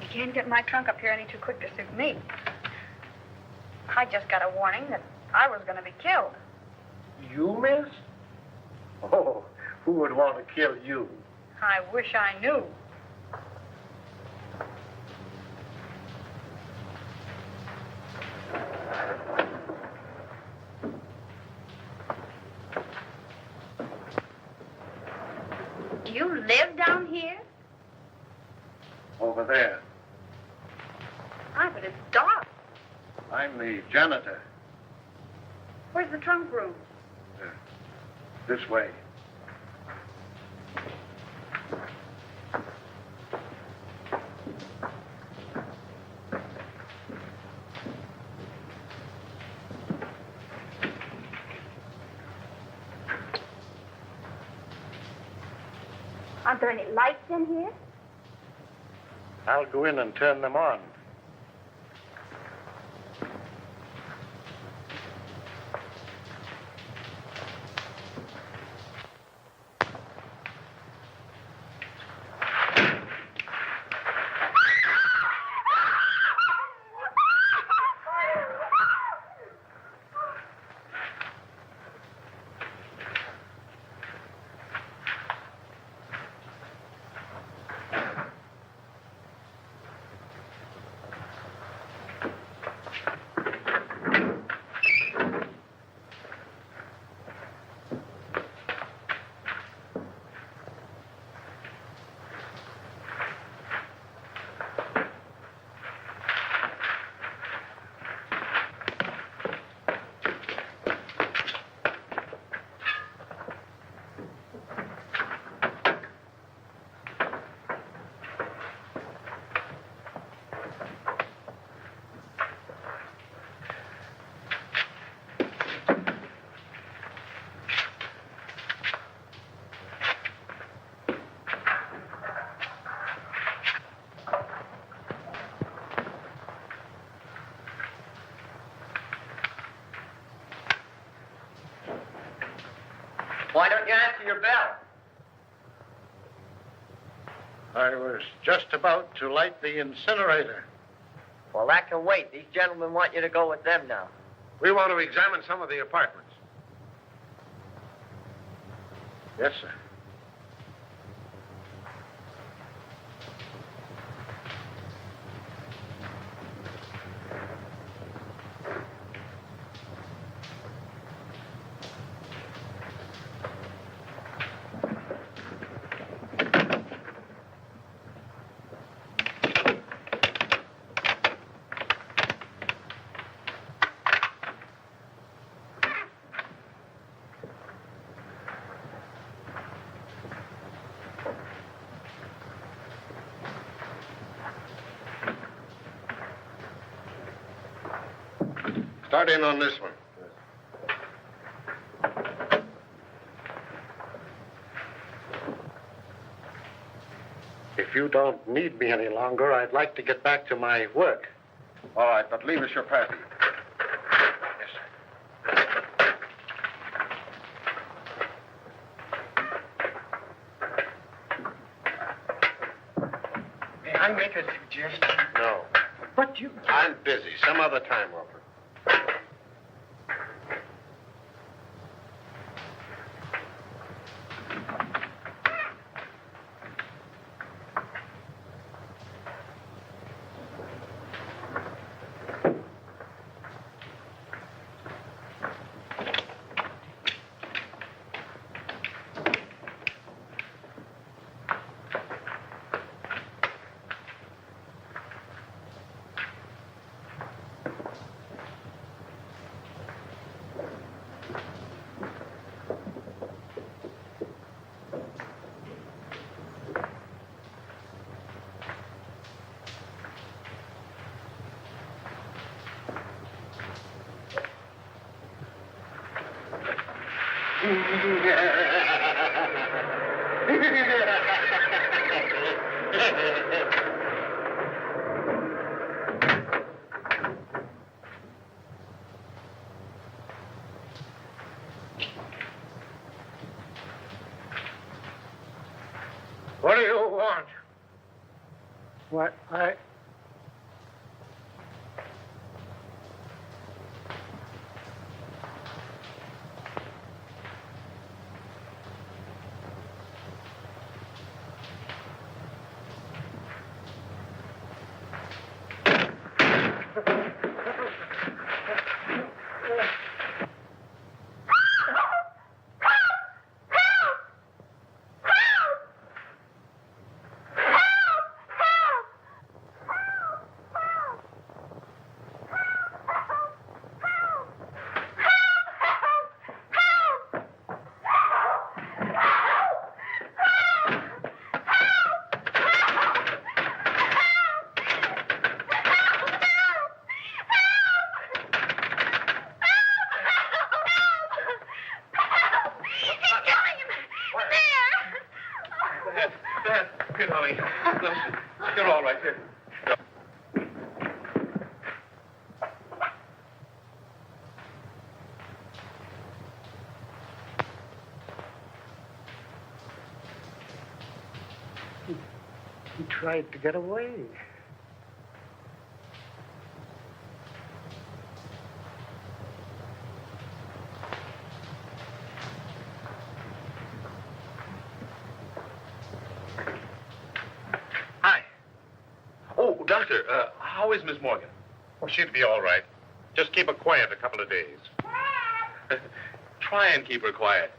Speaker 2: You can't get my trunk up here any too quick to suit me. I just got a warning that I was going to be killed.
Speaker 10: You, miss? Oh, who would want to kill you?
Speaker 2: I wish I knew. Do you live down here?
Speaker 10: Over there.
Speaker 2: Hi, but it's dark.
Speaker 10: I'm the janitor.
Speaker 2: Where's the trunk room?
Speaker 10: This way.
Speaker 2: Aren't there any lights in here?
Speaker 10: I'll go in and turn them on.
Speaker 6: Why don't you answer your bell?
Speaker 10: I was just about to light the incinerator.
Speaker 6: Well, that can wait. These gentlemen want you to go with them now.
Speaker 4: We want to examine some of the apartments.
Speaker 10: Yes, sir.
Speaker 4: Start in on this one.
Speaker 10: If you don't need me any longer, I'd like to get back to my work.
Speaker 4: All right, but leave us your passage.
Speaker 10: Yes, sir.
Speaker 6: May I make a suggestion?
Speaker 10: No.
Speaker 6: But you...
Speaker 10: I'm busy. Some other time, Wilford.
Speaker 4: What do you want?
Speaker 1: What?
Speaker 3: Here, Dolly. You're all right here.
Speaker 1: He tried to get away.
Speaker 3: Hi. Oh, Doctor, how is Miss Morgan?
Speaker 9: Well, she'd be all right. Just keep her quiet a couple of days.
Speaker 3: Try and keep her quiet.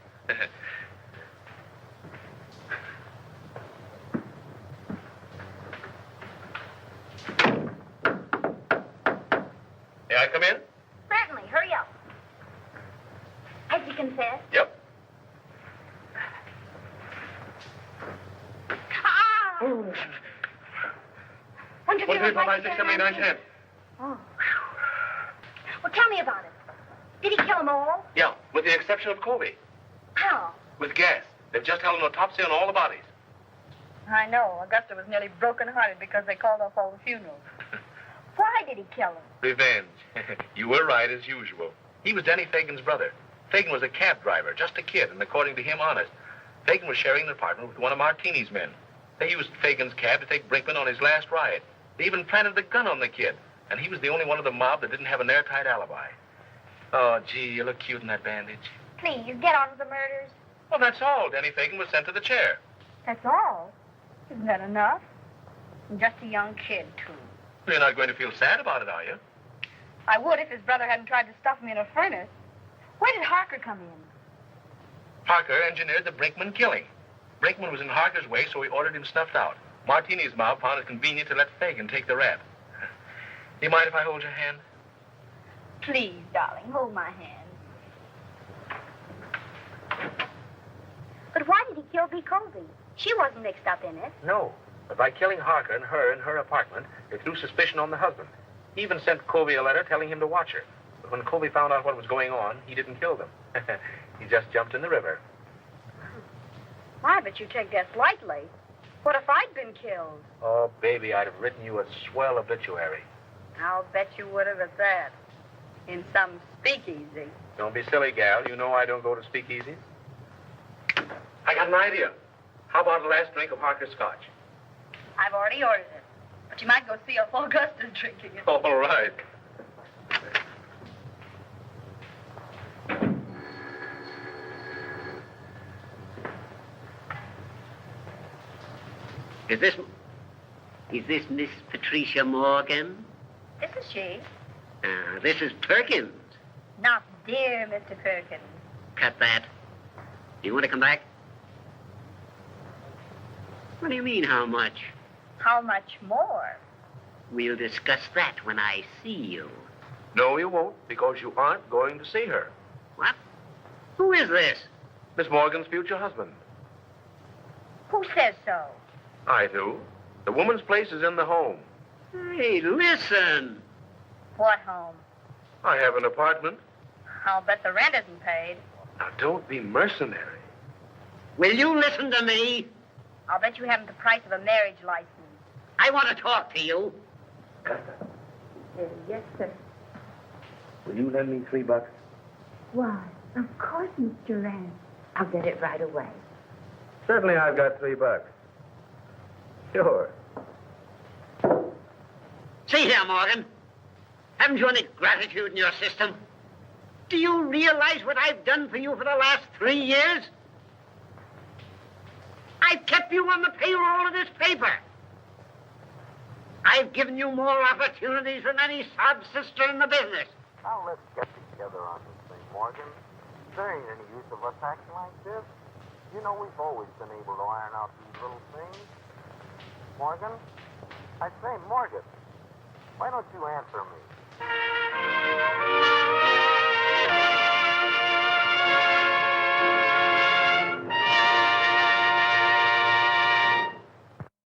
Speaker 3: May I come in?
Speaker 2: Certainly. Hurry up. Has he confessed?
Speaker 3: Yep.
Speaker 2: Oh. Wonder if you would like to get my hand. Oh. Well, tell me about it. Did he kill them all?
Speaker 3: Yeah, with the exception of Colby.
Speaker 2: How?
Speaker 3: With gas. They've just held an autopsy on all the bodies.
Speaker 5: I know. Augusta was nearly broken-hearted because they called off all the funerals. Why did he kill them?
Speaker 3: Revenge. You were right, as usual. He was Denny Fagan's brother. Fagan was a cab driver, just a kid, and according to him, honest. Fagan was sharing an apartment with one of Martini's men. They used Fagan's cab to take Brinkman on his last ride. They even planted the gun on the kid, and he was the only one of the mob that didn't have an airtight alibi. Oh, gee, you look cute in that bandage.
Speaker 2: Please, get on with the murders.
Speaker 3: Well, that's all. Denny Fagan was sent to the chair.
Speaker 5: That's all? Isn't that enough? And just a young kid, too.
Speaker 3: You're not going to feel sad about it, are you?
Speaker 5: I would if his brother hadn't tried to stuff him in a furnace. Where did Harker come in?
Speaker 3: Harker engineered the Brinkman killing. Brinkman was in Harker's way, so he ordered him snuffed out. Martini's mob found it convenient to let Fagan take the rap. Do you mind if I hold your hand?
Speaker 5: Please, darling, hold my hand.
Speaker 2: But why did he kill B. Colby? She wasn't mixed up in it.
Speaker 3: No. But by killing Harker and her in her apartment, they threw suspicion on the husband. He even sent Colby a letter telling him to watch her. But when Colby found out what was going on, he didn't kill them. He just jumped in the river.
Speaker 2: Why, but you take that lightly. What if I'd been killed?
Speaker 3: Oh, baby, I'd have written you a swell obituary.
Speaker 2: I'll bet you would have at that. In some speakeasy.
Speaker 3: Don't be silly, gal. You know I don't go to speakeasies. I got an idea. How about a last drink of Harker's scotch?
Speaker 5: I've already ordered it. But you might go see if Augusta's drinking it.
Speaker 3: All right.
Speaker 7: Is this Miss Patricia Morgan?
Speaker 5: This is she.
Speaker 7: This is Perkins.
Speaker 5: Not dear Mr. Perkins.
Speaker 7: Cut that. Do you want to come back? What do you mean, how much?
Speaker 5: How much more?
Speaker 7: We'll discuss that when I see you.
Speaker 3: No, you won't, because you aren't going to see her.
Speaker 7: What? Who is this?
Speaker 3: Miss Morgan's future husband.
Speaker 5: Who says so?
Speaker 3: I do. The woman's place is in the home.
Speaker 7: Hey, listen.
Speaker 5: What home?
Speaker 3: I have an apartment.
Speaker 5: I'll bet the rent isn't paid.
Speaker 1: Now, don't be mercenary.
Speaker 7: Will you listen to me?
Speaker 2: I'll bet you haven't the price of a marriage license.
Speaker 7: I want to talk to you.
Speaker 5: Yes, sir.
Speaker 3: Will you lend me $3?
Speaker 5: Why, of course, Mr. Rand. I'll get it right away.
Speaker 3: Certainly I've got $3. Sure.
Speaker 7: See here, Morgan. Haven't you any gratitude in your system? Do you realize what I've done for you for the last 3 years? I've kept you on the payroll of this paper. I've given you more opportunities than any sob sister in the business.
Speaker 11: Now let's get together on this thing, Morgan. There ain't any use of us acting like this. You know we've always been able to iron out these little things. Morgan? I say, Morgan, why don't you answer me?